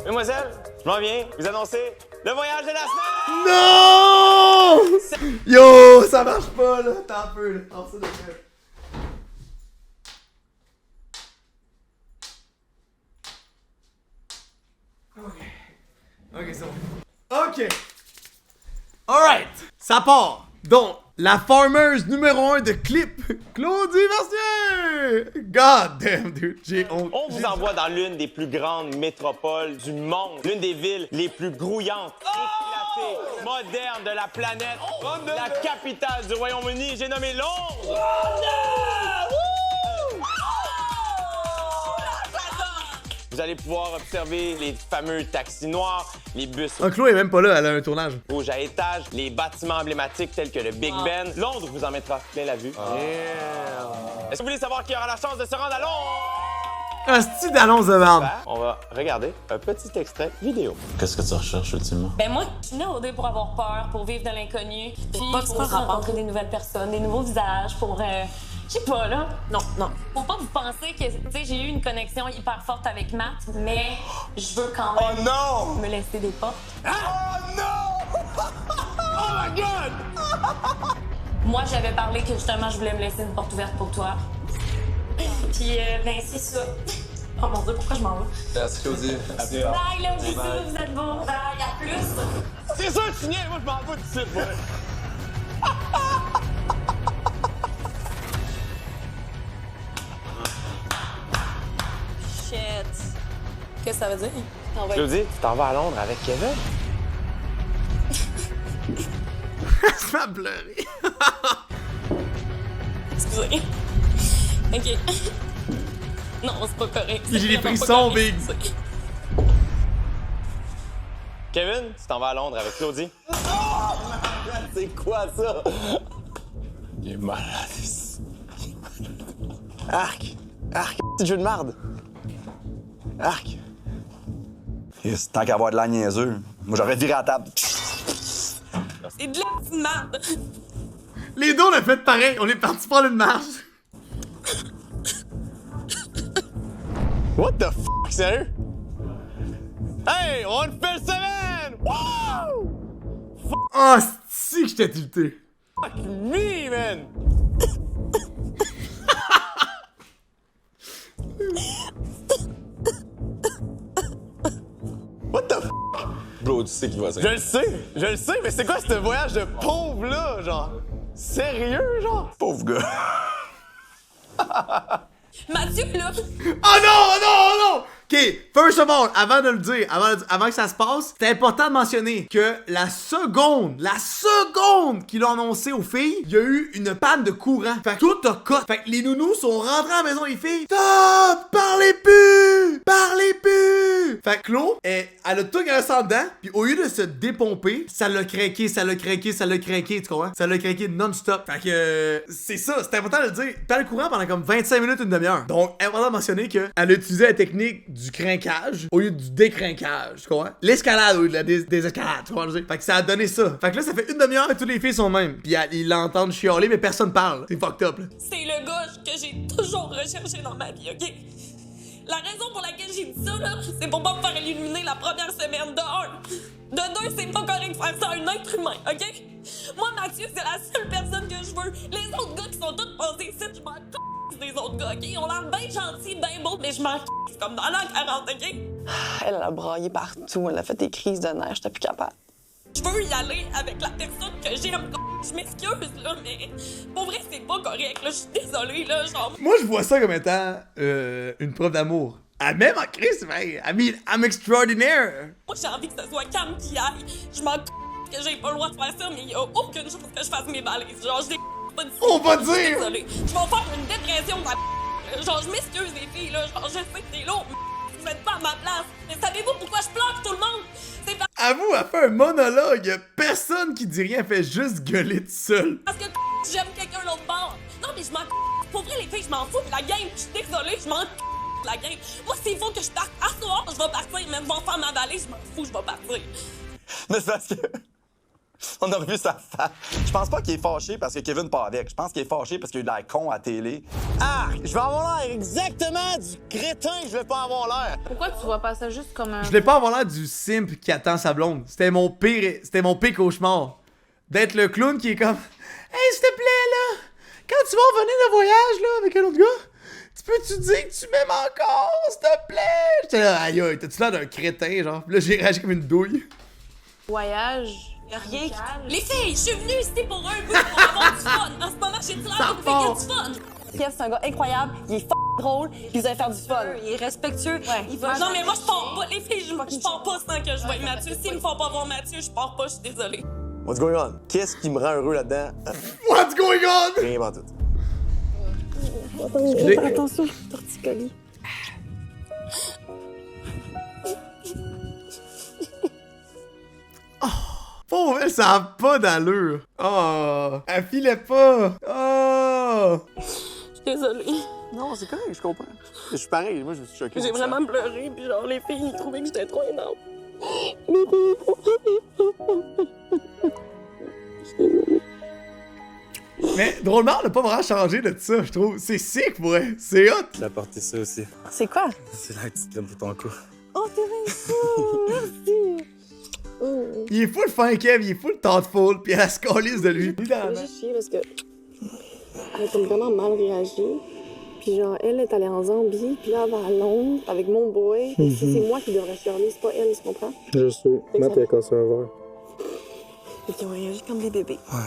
Mesdemoiselles, je m'en viens vous annoncer le voyage de la semaine! Non! Yo, ça marche pas là, t'as un peu là, en dessous de ça. Ok, c'est bon. Ok. Alright, ça part. Donc, la farmers numéro 1 de clip, Claudie Mercier! God damn, dude, j'ai honte. On vous envoie dans l'une des plus grandes métropoles du monde, l'une des villes les plus grouillantes, éclatées, modernes de la planète, la capitale du Royaume-Uni, j'ai nommé Londres! Vous allez pouvoir observer les fameux taxis noirs, les bus Ah, Chloé est même pas là, elle a un tournage. rouges à étages, les bâtiments emblématiques tels que le Big Ben. Londres vous en mettra plein la vue. Est-ce que vous voulez savoir qui aura la chance de se rendre à Londres? Un style d'annonce de merde. On va regarder un petit extrait vidéo. Qu'est-ce que tu recherches ultimement? Ben moi, je suis née au dé pour avoir peur, pour vivre dans l'inconnu, puis pour rencontrer des nouvelles personnes, des nouveaux visages, pour... je sais pas, là. Non. Faut pas vous penser que, tu sais, j'ai eu une connexion hyper forte avec Matt, mais je veux quand même me laisser des portes. Oh non! Oh my God! Moi, j'avais parlé que justement, je voulais me laisser une porte ouverte pour toi. Puis, ben, c'est ça. Oh mon Dieu, pourquoi je m'en vais? Merci Claudie. Bye, là, bisous, vous êtes beaux. Bye, à plus. C'est sûr que tu viens, moi je m'en vais tout de suite, ouais. Shit. Qu'est-ce que ça veut dire? Claudie, tu t'en vas à Londres avec Kevin? Ça m'a pleuré. Excusez. OK. Non, c'est pas correct. J'ai des vraiment pas frissons, correct. Big. Kevin, tu t'en vas à Londres avec Claudie? C'est quoi ça? Il est malade. Arc! Petit jeu de marde! Arc! Yes, tant qu'à avoir de la niaiseux, moi j'aurais viré à table. C'est de la petite merde. Les deux, on a fait pareil. On est parti prendre une marche. What the f***? Sérieux? Hey, on a une belle semaine! Wow! Oh, c'est que j'étais tilté. Fuck me, man! What the f***? Bro, tu sais qu'il va Je le sais, mais c'est quoi ce voyage de pauvre-là, genre? Sérieux, genre? Pauvre gars. Mathieu, là. Oh non! Ok, first of all, avant de le dire, avant que ça se passe, c'est important de mentionner que la seconde qu'il a annoncé aux filles, il y a eu une panne de courant. Fait que tout a cut. Fait que les nounous sont rentrés à la maison, les filles. Stop! Parlez plus! Fait que Chlo, elle a tout graissé en dedans, puis au lieu de se dépomper, ça l'a craqué, tu comprends? Ça l'a craqué non-stop. Fait que c'est ça, c'est important de le dire. Panne de courant pendant comme 25 minutes, une demi-heure. Donc, important de mentionner qu'elle a utilisé la technique du crinquage au lieu du décrinquage, tu comprends? L'escalade au lieu de la désescalade, tu comprends? Fait que ça a donné ça. Fait que là, ça fait une demi-heure et toutes les filles sont mêmes. Puis ils l'entendent chialer, mais personne parle. C'est fucked up, là. C'est le gars que j'ai toujours recherché dans ma vie, OK? La raison pour laquelle j'ai dit ça, là, c'est pour pas me faire éliminer la première semaine de 1. De 2, c'est pas correct de faire ça à un être humain, OK? Moi, Mathieu, c'est la seule personne que je veux. Les autres gars qui sont tous passés ici, je m'en des autres gars, OK? Ils ont l'air bien gentils, bien beaux, mais je m'en c'est comme dans l'an 40, OK? Elle a braillé partout, elle a fait des crises de nerfs, j'étais plus capable. Je veux y aller avec la personne que j'aime. Je m'excuse, là, mais pour vrai, c'est pas correct, là. Je suis désolée, là, genre... Moi, je vois ça comme étant une preuve d'amour. Ah, même en Chris, man. I mean, I'm extraordinaire. Moi, j'ai envie que ce soit Cam qui aille. Je m'en que j'ai pas le droit de faire ça, mais il y a aucune chance que je fasse mes balises. Genre, je pas dit. On va dire! Je suis désolée. Je vais faire une dépression dans la... Genre, je m'excuse, les filles, là. Genre, je sais que t'es lourd, vous êtes pas à ma place. Mais savez-vous pourquoi je planque tout le monde? C'est Avoue, elle fait un monologue. Y'a personne qui dit rien, elle fait juste gueuler toute seule. parce que j'aime quelqu'un l'autre bord. Non, mais je m'en pour vrai, les filles, je m'en fous. Puis la game, je suis désolée, je m'en de la game. Moi, s'il faut que je parte à soir, je vais partir. Même je vais faire ma valise, je m'en fous, je vais partir. Mais c'est parce que. On a revu sa face. Je pense pas qu'il est fâché parce que Kevin pas avec. Je pense qu'il est fâché parce qu'il a eu de l'air con à la télé. Ah! Je vais avoir l'air exactement du crétin que je vais pas avoir l'air. Pourquoi tu vois pas ça juste comme un... Je voulais pas avoir l'air du simp qui attend sa blonde. C'était mon pire cauchemar. D'être le clown qui est comme hey, s'il te plaît, là, quand tu vas revenir de voyage, là, avec un autre gars, tu dire que tu m'aimes encore, s'il te plaît? J'étais là, aïe, aïe, t'as-tu l'air d'un crétin, genre? Puis là, j'ai réagi comme une douille. Voyage... Y'a rien. Les filles, je suis venue ici pour un but, pour avoir du fun. En ce moment, j'ai l'air d'une fille qui a du fun. Kev, c'est un gars incroyable, il est drôle, puis vous allez faire du fun. Il est respectueux. Il va... Non, mais moi, je pars pas. Les filles, je pars pas sans que je voie Mathieu. S'ils me font pas voir Mathieu, je pars pas, je suis désolée. What's going on? Qu'est-ce qui me rend heureux là-dedans? What's going on? Rien pas tout. Attention, torticolis. Pauvre, elle, ça a pas d'allure. Oh, elle filait pas. Oh. Je suis désolée. Non, c'est correct, je comprends. Je suis pareil, moi je me suis choqué. J'ai vraiment pleuré, puis genre, les filles, ils trouvaient que j'étais trop énorme. Mais drôlement, on a pas vraiment changé de ça, je trouve. C'est sick, pour vrai. C'est hot. J'ai apporté ça aussi. C'est quoi? C'est la petite crème pour ton cou. Oh, t'es bien fou! Merci! Il est full fin, Kev, il est full thoughtful, pis elle a se calisse de lui. J'ai juste chier parce que elle a comme vraiment mal réagi. Puis genre, elle est allée en Zambie, puis là, elle va à Londres avec mon boy. C'est moi qui devrais chialer, c'est pas elle, tu comprends? Je sais. Matt, il a cassé un verre. Et qui ont réagi comme des bébés. Ouais.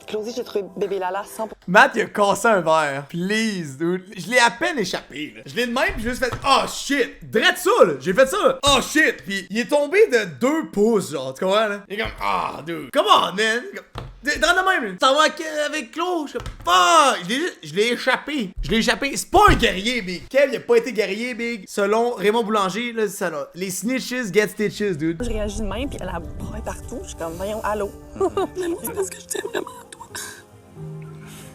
Claudie, j'ai trouvé bébé Lala 100%. Matt, il a cassé un verre. Please, dude. Je l'ai à peine échappé, là. Je l'ai de même, pis j'ai juste fait oh shit. Drette ça, là. J'ai fait ça, là. Oh shit. Pis il est tombé de 2 pouces, genre. Tu comprends, là? Il est comme ah, dude. Come on, man. Dans le même, t'en vas avec Claude. Je suis comme fuck. Je l'ai échappé. Je l'ai échappé. C'est pas un guerrier, Big. Kev, il a pas été guerrier, Big. Selon Raymond Boulanger, là, c'est ça, là. Les snitches get stitches, dude. Je réagis de même, puis elle a braille partout. Je suis comme voyons, allô. C'est parce que je t'aime vraiment à toi.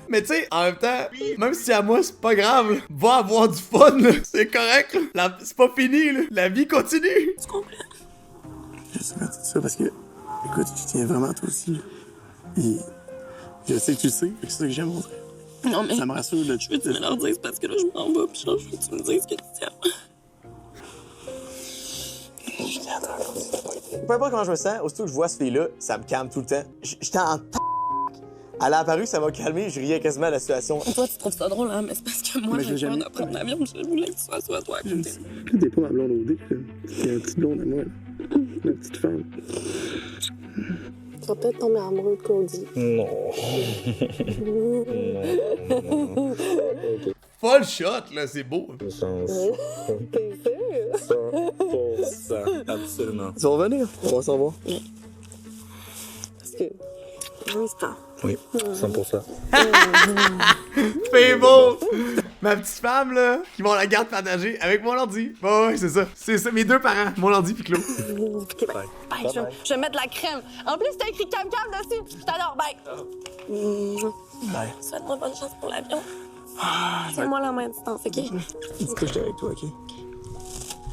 Mais tu sais, en même temps, même si à moi c'est pas grave, là, va avoir du fun, là. C'est correct, là. C'est pas fini, là. La vie continue. Tu comprends? Je sais pas tout ça parce que, écoute, je tiens vraiment à toi aussi. Et je sais que tu sais, c'est ça que j'aime montrer. Non, mais. Ça me rassure de Je veux que tu me leur dises parce que là, je m'en vais, puis genre, je veux que tu me dises que tu tiens. Je tiens à toi, Claudie. Peu importe comment je me sens, aussitôt que je vois ce fille-là, ça me calme tout le temps. J'étais en Elle a apparu, ça m'a calmé, je riais quasiment à la situation. Toi, tu trouves ça drôle, hein? Mais c'est parce que moi, Mais j'ai j'ai peur jamais- de prendre l'avion, je voulais que tu sois toi à côté. T'es pas ma blonde au dé, c'est un petit blonde à moi, ma petite femme. Tu vas peut-être tomber amoureux de Claudie. Non. Full shot, là, c'est beau. Une chance. T'es sûr? 100%. Absolument. Tu vas revenir, on va s'en voir. Parce que. Pour l'instant. Oui, 100%. C'est beau. Ma petite femme, là, qui vont la garde partagée avec mon ordi. Bah ouais, c'est ça. C'est ça, mes 2 parents, mon ordi pis Claude. Ok, bye. Bye, je vais mettre de la crème. En plus, t'as écrit cam-cam dessus. Je t'adore, bye. Souhaite-moi bonne chance pour l'avion. Tiens-moi la main à distance, OK? Dis que j'étais avec toi, ok?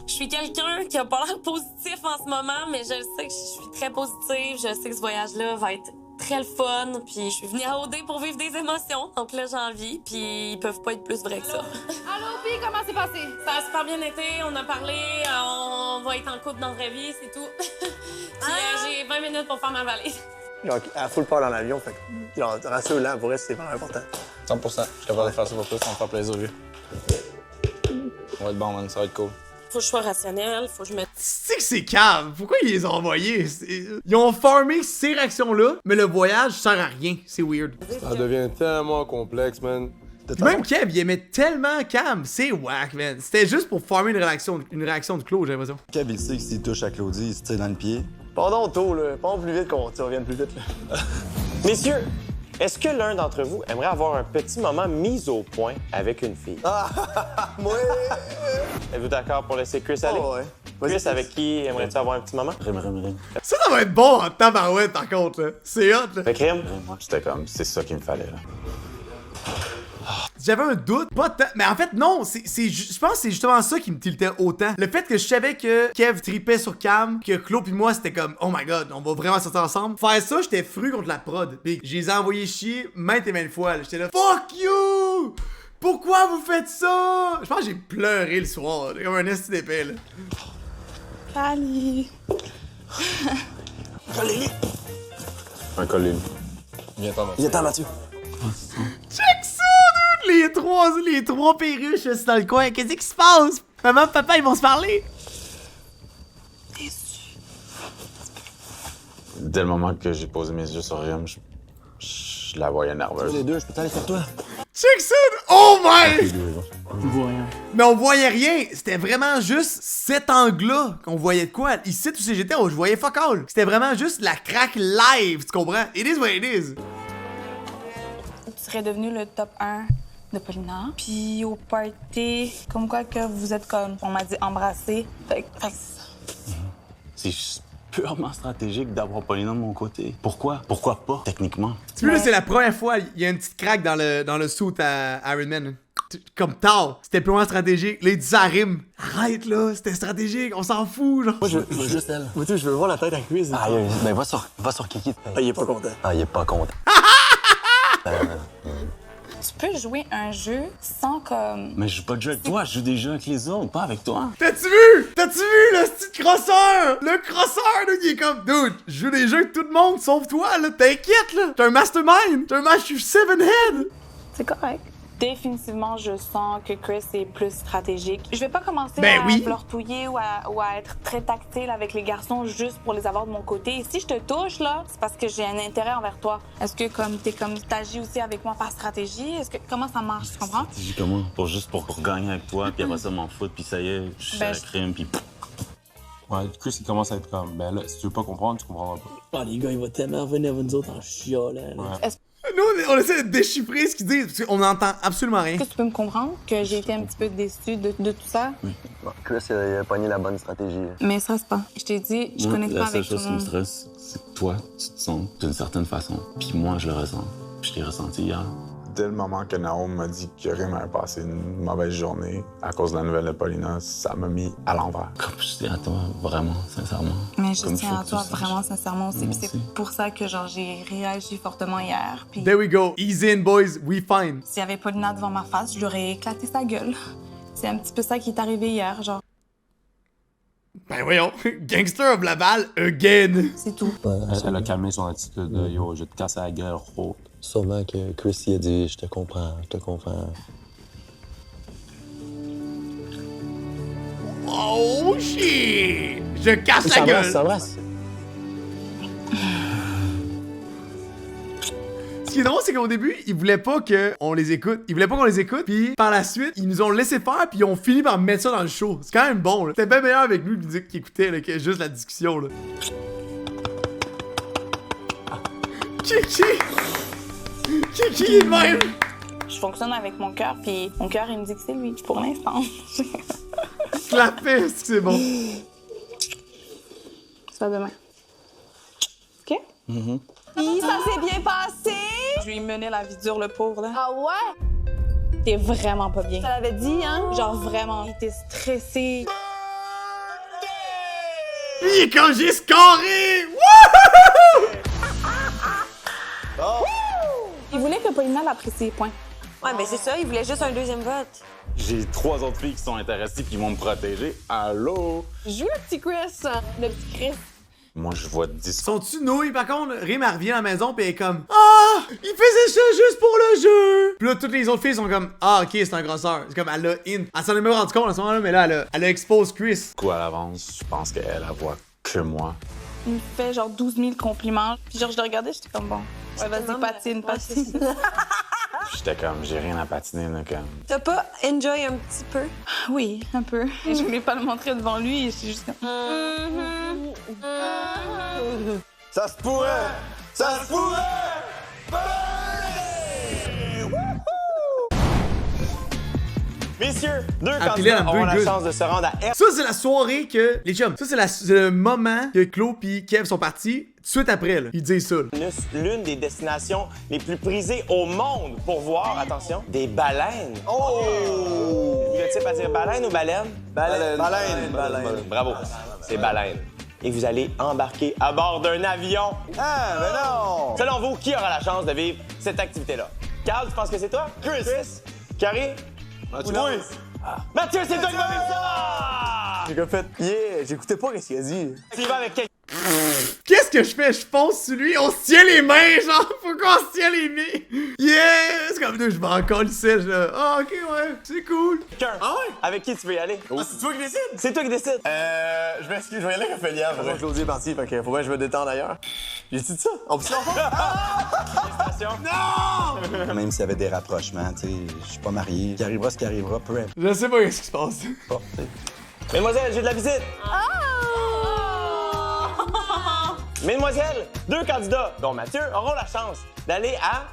Je suis quelqu'un qui a pas l'air positif en ce moment, mais je sais que je suis très positive. Je sais que ce voyage-là va être très le fun. Puis je suis venue à OD pour vivre des émotions. Donc là, j'ai envie. Puis ils peuvent pas être plus vrais que ça. Allô, puis comment c'est passé? Ça a super bien été. On a parlé. On va être en couple dans la vraie vie, c'est tout. Puis j'ai 20 minutes pour faire ma valise. Donc, elle fout le peur dans l'avion, fait que, genre, rassure-la, pour elle, c'est vraiment important. 100%. Je suis capable de faire ça pour toi, ça me fait plaisir, lui. Ça va être bon, man. Ça va être cool. Faut que je sois rationnelle. Faut que je me... C'est que c'est cave. Pourquoi ils les ont envoyés? Ils ont farmé ces réactions-là, mais le voyage sert à rien. C'est weird. Ça devient tellement complexe, man. Puis même Kev, il aimait tellement Cam. C'est whack, man. C'était juste pour farmer une réaction de Claude, j'ai l'impression. Kev, il sait que s'il touche à Claudie, il se tire dans le pied. Pardon, tôt, là. Pas plus vite qu'on revienne plus vite, là. Messieurs, est-ce que l'un d'entre vous aimerait avoir un petit moment mis au point avec une fille? Moi! Êtes-vous d'accord pour laisser Chris aller? Oh, ouais. Vas-y, Chris, avec qui aimerais-tu avoir un petit moment? Rim. Ça va être bon en tabarouette, par contre, là. C'est hot, là. Avec Rim? Moi, j'étais comme, c'est ça qu'il me fallait, là. J'avais un doute, pas tant. Mais en fait, non, je pense que c'est justement ça qui me tiltait autant. Le fait que je savais que Kev tripait sur Cam, que Claude pis moi, c'était comme, oh my god, on va vraiment sortir ensemble. Faire ça, j'étais fru contre la prod. Pis je les ai envoyés chier maintes et maintes fois. J'étais là, fuck you! Pourquoi vous faites ça? Je pense que j'ai pleuré le soir, comme un esti d'épée, là. Ali. Un colline. Viens-t'en, Mathieu. Check ça, dude! Les trois perruches, c'est dans le coin. Qu'est-ce qui se passe? Maman, papa, ils vont se parler. Dès le moment que j'ai posé mes yeux sur Rim, je la voyais nerveuse. Les deux, je peux t'aller faire toi. Check ça! Oh my! On voit rien. Mais on voyait rien! C'était vraiment juste cet angle-là qu'on voyait de quoi. Ici, où j'étais, je voyais fuck all. C'était vraiment juste la craque live, tu comprends? It is what it is. Tu serais devenu le top 1 de Paulina. Puis au party, comme quoi que vous êtes comme, on m'a dit embrasser. Fait que c'est ça. C'est juste purement stratégique d'avoir Paulina de mon côté. Pourquoi? Pourquoi pas, techniquement? Tu vois, là, c'est la première fois, il y a une petite craque dans le suit à Iron Man. Comme tard, c'était purement stratégique. Là, il dit ça à Rim. Arrête là, c'était stratégique, on s'en fout, genre. Moi, je veux juste elle. Moi, je veux voir la tête à Chris. Ah, ben va sur Kiki. Ah, il est pas content. Ah, il est pas content. Tu peux jouer un jeu sans comme... Mais je joue pas de jeu avec toi, je joue des jeux avec les autres, pas avec toi. T'as-tu vu le petit crosseur? Le crosseur, là, il est comme, dude, je joue des jeux avec tout le monde, sauf toi, là, t'inquiète, là. T'es un mastermind, t'es un match 7-head. C'est correct. Définitivement, je sens que Chris est plus stratégique. Je vais pas commencer Ben à oui. flirtouiller ou à être très tactile avec les garçons juste pour les avoir de mon côté. Et si je te touche, là, c'est parce que j'ai un intérêt envers toi. Est-ce que t'agis aussi avec moi par stratégie? Comment ça marche, tu comprends? Stratégie comment? Pour gagner avec toi, puis après ça, m'en foutre, puis ça y est, je suis à la crime, puis... Ouais, Chris, il commence à être comme, ben là, si tu veux pas comprendre, tu comprendras pas. Ah, les gars, il va tellement revenir à nous autres en chiolant. Ouais. Nous, on essaie de déchiffrer ce qu'ils disent, parce qu'on n'entend absolument rien. Est-ce que tu peux me comprendre que j'ai été un petit peu déçue de tout ça? Bon, Chris, il a pogné la bonne stratégie. Mais stresse pas. Je t'ai dit, je connecte pas avec tout La seule le chose qui me monde. stresse, c'est que toi, tu te sens d'une certaine façon. Puis moi, je le ressens. Puis je l'ai ressenti hier. Dès le moment que Naomi m'a dit que Rim avait passé une mauvaise journée à cause de la nouvelle de Paulina, ça m'a mis à l'envers. Comme je tiens à toi, vraiment, sincèrement. Mais je Comme tiens à faut que toi tu saches. vraiment sincèrement aussi. Moi Puis c'est aussi. pour ça que genre j'ai réagi fortement hier. Puis There we go. Easy in, boys. We fine. s'il y avait Paulina devant ma face, je lui aurais éclaté sa gueule. C'est un petit peu ça qui est arrivé hier, genre. Ben voyons. Gangster of Laval, again. C'est tout. Elle a calmé son attitude de yo, je vais te casser la gueule haute. Sûrement que Chris il a dit je te comprends. Oh shit. Je casse la gueule. S'embrasse. Ce qui est drôle, c'est qu'au début, ils voulaient pas qu'on les écoute. Ils voulaient pas qu'on les écoute, puis par la suite, ils nous ont laissé faire, puis ils ont fini par mettre ça dans le show. C'est quand même bon, là. C'était bien meilleur avec nous qui écoutait, là, que juste la discussion, là. Kiki est de même. Je fonctionne avec mon cœur, puis mon cœur, il me dit que c'est lui, pour l'instant. La fesse, c'est bon. Ça va demain. OK? Ça s'est bien passé! Je lui menais la vie dure, le pauvre, là. Ah ouais? T'es vraiment pas bien. Ça l'avait dit, hein? Genre, vraiment, il était stressé. Puis quand j'ai scoré! Wouhou! Il voulait que Paulina l'apprécie, point. Ouais, ben c'est ça, il voulait juste un deuxième vote. J'ai 3 autres filles qui sont intéressées puis qui vont me protéger. Allô? Joue le petit Chris, le petit Chris. Moi, je vois 10. Sont-tu nouilles, par contre? Rim, elle revient à la maison, pis elle est comme ah! Il faisait ça juste pour le jeu! Pis là, toutes les autres filles sont comme ah, ok, c'est un grosseur. C'est comme elle a in. Elle s'en est même rendu compte à ce moment-là, mais là, elle a expose Chris. Quoi à l'avance, je pense qu'elle, elle voit que moi. Il me fait genre 12 000 compliments. Puis genre, je le regardais, j'étais comme bon. Ouais, vas-y, patine. J'étais comme, j'ai rien à patiner, là, comme. T'as pas enjoy un petit peu? Oui, un peu. Et je voulais pas le montrer devant lui, et j'étais juste comme... Ça se pourrait! Ça se pourrait! Messieurs, deux Appelez candidats la auront la good. chance de se rendre à R. Ça, c'est la soirée que. Les chums, ça, c'est le moment que Claude pis Kev sont partis. Tout de suite après, là, ils disent ça. Là. L'une des destinations les plus prisées au monde pour voir, attention, des baleines. Oh! Vous êtes type à dire baleine ou baleine? Baleine. Bravo, c'est baleine. Et vous allez embarquer à bord d'un avion. Ah, mais non! Selon vous, qui aura la chance de vivre cette activité-là? Carl, tu penses que c'est toi? Chris? Carrie? Mathieu. Mathieu, c'est toi qui va vivre ça! J'ai comme fait, yeah, j'écoutais pas ce qu'il a dit. Tu y vas avec quelqu'un. Qu'est-ce que je fais? Je fonce sur lui, on se tient les mains, genre, faut qu'on se tient les mains. Yeah! C'est comme deux, je m'en calissais, là. Ah, ok, ouais, c'est cool. Ah ouais? Avec qui tu veux y aller? Ah, c'est toi qui décides? C'est toi qui décides. Je m'excuse, je vais y aller avec Ophélia. Moi, Claudie est parti, fait que faut bien que je me détende ailleurs. J'ai dit ça? On peut se faire? Félicitations. Non! Même s'il y avait des rapprochements, tu sais, je suis pas marié. Ce qui arrivera, ce qui arrivera, peu importe. Je sais pas ce qui se passe. Mesdemoiselles, j'ai de la visite. Mesdemoiselles, deux candidats, dont Mathieu, auront la chance d'aller à...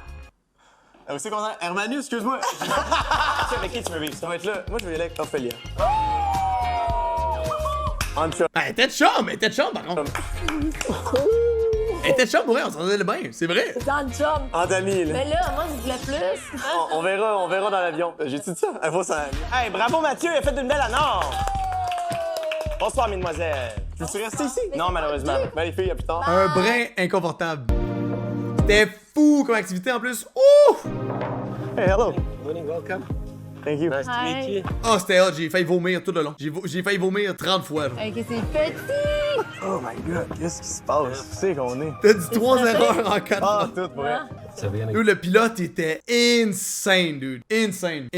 Où c'est qu'on a? Hermanu, excuse-moi. Mathieu, avec qui tu veux vivre ça? Ça va être là. Moi, je vais y aller avec Ophélia. Elle était de chambre, par contre. Elle était de chambre, pour vrai, on s'entendait bien, c'est vrai. C'est dans le job. En d'amis, là. Mais là, moi, je voulais plus. On verra dans l'avion. J'ai dit ça? Il faut ça. Hey, bravo Mathieu, il a fait une belle annonce. Bonsoir, mesdemoiselles. Peux-tu rester ici? Non, malheureusement. Ben, les filles, à plus tard. Un brin inconfortable. C'était fou comme activité en plus. Ouf! Hey, hello. Welcome. Thank you. Hi. Oh, c'était hot, j'ai failli vomir tout le long. J'ai failli vomir 30 fois. Genre. Ok, c'est petit. Oh my god, qu'est-ce qui se passe? Tu sais qu'on est. T'as dit 3 erreurs en 4 Ah, tout vrai. Dude, le pilote était insane, dude. Insane.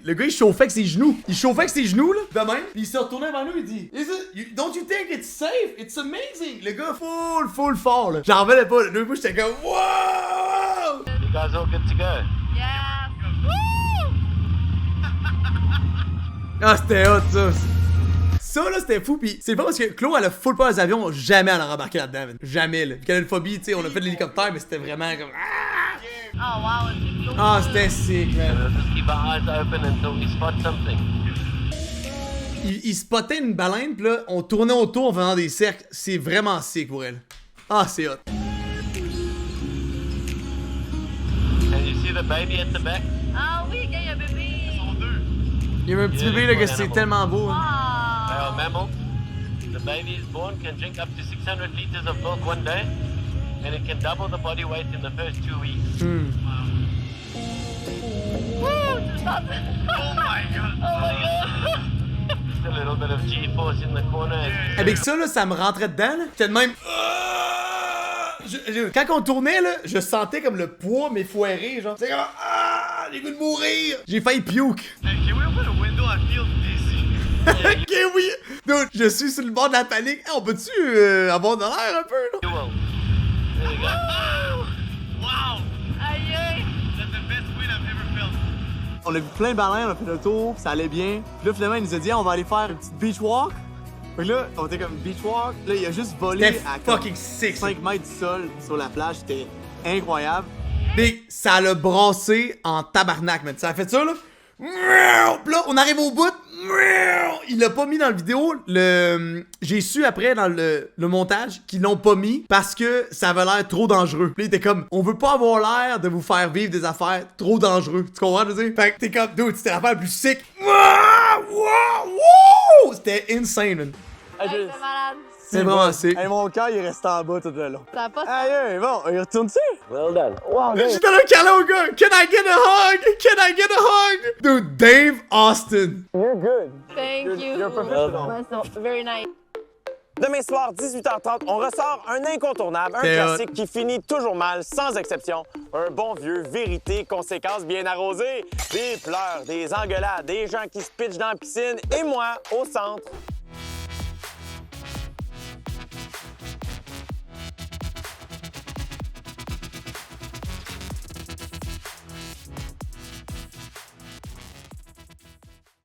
Le gars, il chauffait avec ses genoux. Il chauffait avec ses genoux, là, de même. Puis il s'est retourné vers nous, il dit Don't you think it's safe? It's amazing. Le gars, full fort, là. J'en revenais pas. Deux fois, j'étais comme wow! You guys all good to go? Yeah. Ah, c'était hot, ça. Ça, là, c'était fou. Pis c'est pas parce que Claude, elle a full peur des avions, jamais elle a rembarqué là-dedans, man. Jamais, là. Puis qu'elle a une phobie, tu sais, on a fait de l'hélicoptère, mais c'était vraiment comme. Oh, wow. It's so Ah, c'était sick, man. Just keep our eyes open until we spot something. Il spottait une baleine, pis là, on tournait autour en faisant des cercles. C'est vraiment sick pour elle. Ah, c'est hot. Can you see the baby at the back? Ah oui, il y a un bébé. Il y avait un petit bébé, là, que c'est tellement beau. Hein. They are mammals. The baby is born, can drink up to 600 liters of milk one day, and it can double the body weight in the first 2 weeks. Oh my god. Just a little bit of G-force in the corner. Avec ça, là, ça me rentrait dedans, là. J'étais de même. Quand on tournait, là, je sentais comme le poids m'effoirer, genre. C'est comme. Ah, j'ai goût de mourir. J'ai failli puke. Hey, can we open a window? I feel dizzy. Ok, oui. Dude, je suis sur le bord de la panique. Hey, on peut-tu avoir de l'air un peu, là? You will. There you go. Wow. Aïe, aïe. That's the best wind I've ever felt. On a vu plein de baleines, on a fait le tour, ça allait bien. Puis là, finalement, il nous a dit, on va aller faire une petite beach walk. Fait que là, on était comme beach walk. Là, il a juste volé C'était à comme fucking sick, 5 mètres du sol sur la plage. C'était incroyable. Mais ça l'a brassé en tabarnak, man. Ça a fait ça, là. Puis là, on arrive au bout. Il l'a pas mis dans la vidéo. J'ai su après dans le montage qu'ils l'ont pas mis parce que ça avait l'air trop dangereux. Puis là, il était comme, on veut pas avoir l'air de vous faire vivre des affaires trop dangereuses. Tu comprends, je veux dire? Fait que t'es comme, dude, c'était l'affaire la plus sick. C'était insane, man. Hey, c'est malade. C'est vraiment sick. Hey, mon cœur, il est resté en bas tout le long. Ça a pas Aïe, bon, il retourne-tu? Well done. Wow, J'ai donné un câlin au gars. Can I get a hug? Can I get a hug? Dude, Dave Austin. You're good. Thank you. You're professional. Ouais, so, very nice. Demain soir, 18h30, on ressort un incontournable, un C'est classique qui finit toujours mal, sans exception. Un bon vieux vérité, conséquences bien arrosées. Des pleurs, des engueulades, des gens qui se pitchent dans la piscine et moi, au centre.